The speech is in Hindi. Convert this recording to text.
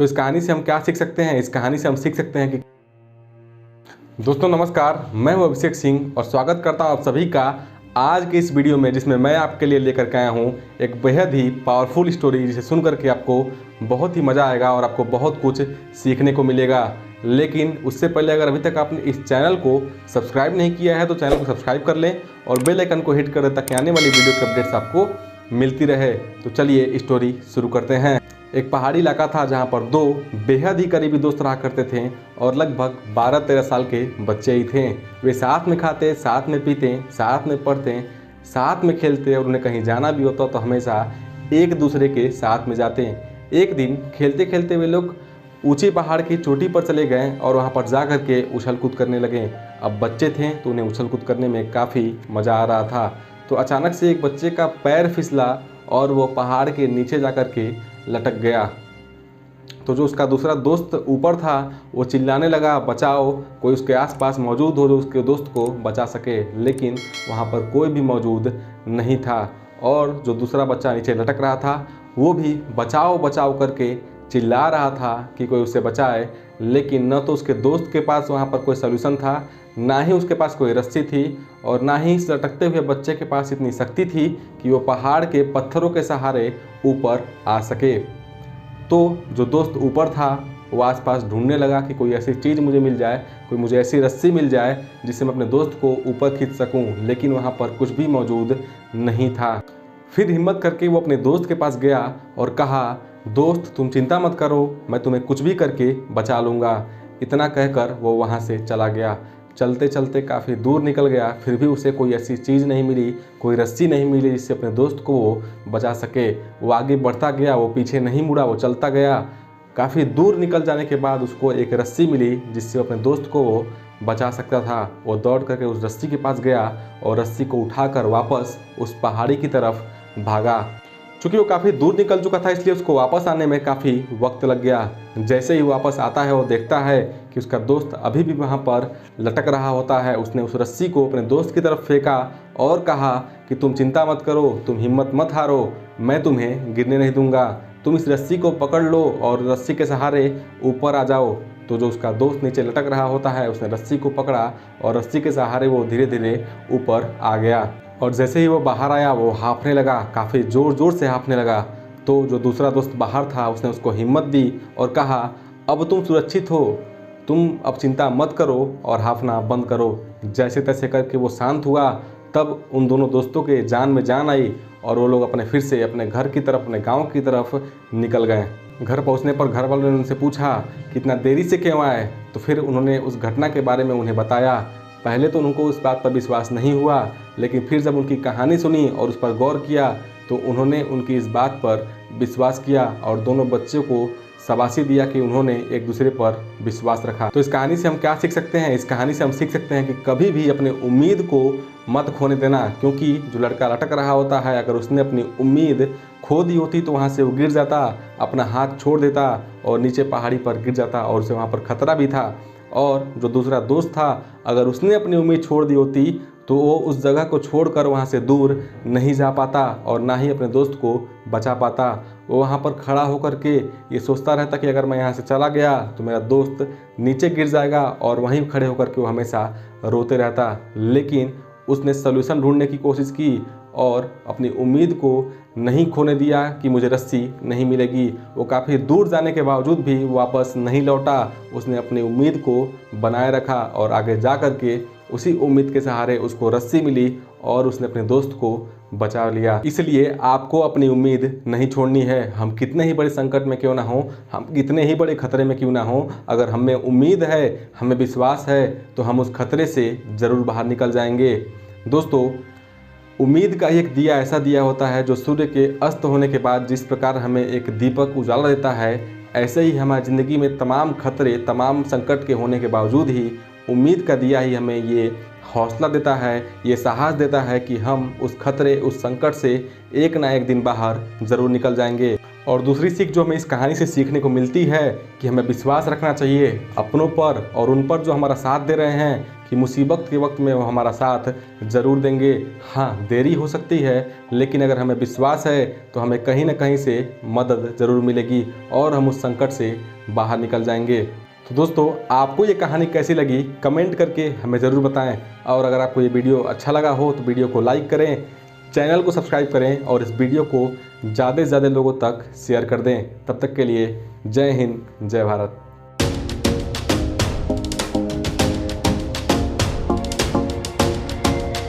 तो इस कहानी से हम क्या सीख सकते हैं? इस कहानी से हम सीख सकते हैं कि दोस्तों नमस्कार, मैं हूं अभिषेक सिंह और स्वागत करता हूं आप सभी का आज के इस वीडियो में, जिसमें मैं आपके लिए लेकर के आया हूं एक बेहद ही पावरफुल स्टोरी, जिसे सुन करके आपको बहुत ही मज़ा आएगा और आपको बहुत कुछ सीखने को मिलेगा। लेकिन उससे पहले अगर अभी तक आपने इस चैनल को सब्सक्राइब नहीं किया है तो चैनल को सब्सक्राइब कर लें और बेल आइकन को हिट कर दें ताकि आने वाली वीडियो की अपडेट्स आपको मिलती रहे। तो चलिए स्टोरी शुरू करते हैं। एक पहाड़ी इलाका था जहाँ पर दो बेहद ही करीबी दोस्त रहा करते थे और लगभग 12-13 साल के बच्चे ही थे। वे साथ में खाते, साथ में पीते, साथ में पढ़ते, साथ में खेलते और उन्हें कहीं जाना भी होता तो हमेशा एक दूसरे के साथ में जाते। एक दिन खेलते खेलते वे लोग ऊंची पहाड़ की चोटी पर चले गए और वहाँ पर जा कर के उछल कूद करने लगे। अब बच्चे थे तो उन्हें उछल कूद करने में काफ़ी मज़ा आ रहा था। तो अचानक से एक बच्चे का पैर फिसला और वो पहाड़ के नीचे जा कर के लटक गया। तो जो उसका दूसरा दोस्त ऊपर था वो चिल्लाने लगा, बचाओ, कोई उसके आसपास मौजूद हो जो उसके दोस्त को बचा सके। लेकिन वहाँ पर कोई भी मौजूद नहीं था और जो दूसरा बच्चा नीचे लटक रहा था वो भी बचाओ बचाओ करके चिल्ला रहा था कि कोई उसे बचाए। लेकिन न तो उसके दोस्त के पास वहाँ पर कोई सलूशन था, ना ही उसके पास कोई रस्सी थी और ना ही इस लटकते हुए बच्चे के पास इतनी शक्ति थी कि वो पहाड़ के पत्थरों के सहारे ऊपर आ सके। तो जो दोस्त ऊपर था वो आसपास ढूंढने लगा कि कोई ऐसी चीज़ मुझे मिल जाए, कोई मुझे ऐसी रस्सी मिल जाए जिससे मैं अपने दोस्त को ऊपर खींच सकूं। लेकिन वहाँ पर कुछ भी मौजूद नहीं था। फिर हिम्मत करके वो अपने दोस्त के पास गया और कहा, दोस्त तुम चिंता मत करो, मैं तुम्हें कुछ भी करके बचा लूँगा। इतना कहकर वो वहाँ से चला गया। चलते चलते काफ़ी दूर निकल गया, फिर भी उसे कोई ऐसी चीज़ नहीं मिली, कोई रस्सी नहीं मिली जिससे अपने दोस्त को वो बचा सके। वो आगे बढ़ता गया, वो पीछे नहीं मुड़ा, वो चलता गया। काफ़ी दूर निकल जाने के बाद उसको एक रस्सी मिली जिससे अपने दोस्त को वो बचा सकता था। वो दौड़ करके उस रस्सी के पास गया और रस्सी को उठाकर वापस उस पहाड़ी की तरफ भागा। चूँकि वो काफ़ी दूर निकल चुका था इसलिए उसको वापस आने में काफ़ी वक्त लग गया। जैसे ही वापस आता है वो देखता है कि उसका दोस्त अभी भी वहाँ पर लटक रहा होता है। उसने उस रस्सी को अपने दोस्त की तरफ फेंका और कहा कि तुम चिंता मत करो, तुम हिम्मत मत हारो, मैं तुम्हें गिरने नहीं दूंगा, तुम इस रस्सी को पकड़ लो और रस्सी के सहारे ऊपर आ जाओ। तो जो उसका दोस्त नीचे लटक रहा होता है उसने रस्सी को पकड़ा और रस्सी के सहारे वो धीरे धीरे ऊपर आ गया। और जैसे ही वो बाहर आया वो हाँफने लगा, काफ़ी ज़ोर ज़ोर से हाँफने लगा। तो जो दूसरा दोस्त बाहर था उसने उसको हिम्मत दी और कहा, अब तुम सुरक्षित हो, तुम अब चिंता मत करो और हाँफना बंद करो। जैसे तैसे करके वो शांत हुआ। तब उन दोनों दोस्तों के जान में जान आई और वो लोग फिर से अपने घर की तरफ, अपने गाँव की तरफ निकल गए। घर पहुंचने पर घर वालों ने उनसे पूछा कि इतना देरी से क्यों आए। तो फिर उन्होंने उस घटना के बारे में उन्हें बताया। पहले तो उनको उस बात पर विश्वास नहीं हुआ, लेकिन फिर जब उनकी कहानी सुनी और उस पर गौर किया तो उन्होंने उनकी इस बात पर विश्वास किया और दोनों बच्चों को शाबाशी दिया कि उन्होंने एक दूसरे पर विश्वास रखा। तो इस कहानी से हम क्या सीख सकते हैं? इस कहानी से हम सीख सकते हैं कि कभी भी अपने उम्मीद को मत खोने देना, क्योंकि जो लड़का लटक रहा होता है अगर उसने अपनी उम्मीद खो दी होती तो वहाँ से वो गिर जाता, अपना हाथ छोड़ देता और नीचे पहाड़ी पर गिर जाता और उसे वहाँ पर खतरा भी था। और जो दूसरा दोस्त था अगर उसने अपनी उम्मीद छोड़ दी होती तो वो उस जगह को छोड़कर वहाँ से दूर नहीं जा पाता और ना ही अपने दोस्त को बचा पाता। वो वहाँ पर खड़ा होकर के ये सोचता रहता कि अगर मैं यहाँ से चला गया तो मेरा दोस्त नीचे गिर जाएगा और वहीं खड़े होकर के वो हमेशा रोते रहता। लेकिन उसने सलूशन ढूंढने की कोशिश की और अपनी उम्मीद को नहीं खोने दिया कि मुझे रस्सी नहीं मिलेगी। वो काफ़ी दूर जाने के बावजूद भी वापस नहीं लौटा। उसने अपनी उम्मीद को बनाए रखा और आगे जा कर के उसी उम्मीद के सहारे उसको रस्सी मिली और उसने अपने दोस्त को बचा लिया। इसलिए आपको अपनी उम्मीद नहीं छोड़नी है। हम कितने ही बड़े संकट में क्यों ना हो, हम कितने ही बड़े खतरे में क्यों ना हो, अगर हमें उम्मीद है, हमें विश्वास है तो हम उस खतरे से ज़रूर बाहर निकल जाएंगे। दोस्तों, उम्मीद का एक दिया ऐसा दिया होता है जो सूर्य के अस्त होने के बाद जिस प्रकार हमें एक दीपक उजाला देता है, ऐसे ही हमारी ज़िंदगी में तमाम खतरे, तमाम संकट के होने के बावजूद ही उम्मीद का दिया ही हमें ये हौसला देता है, ये साहस देता है कि हम उस खतरे, उस संकट से एक ना एक दिन बाहर ज़रूर निकल जाएंगे। और दूसरी सीख जो हमें इस कहानी से सीखने को मिलती है कि हमें विश्वास रखना चाहिए अपनों पर और उन पर जो हमारा साथ दे रहे हैं, कि मुसीबत के वक्त में वो हमारा साथ ज़रूर देंगे। हाँ, देरी हो सकती है, लेकिन अगर हमें विश्वास है तो हमें कहीं ना कहीं से मदद ज़रूर मिलेगी और हम उस संकट से बाहर निकल जाएंगे। तो दोस्तों, आपको ये कहानी कैसी लगी कमेंट करके हमें ज़रूर बताएं। और अगर आपको ये वीडियो अच्छा लगा हो तो वीडियो को लाइक करें, चैनल को सब्सक्राइब करें और इस वीडियो को ज़्यादा से ज़्यादा लोगों तक शेयर कर दें। तब तक के लिए जय हिंद, जय भारत।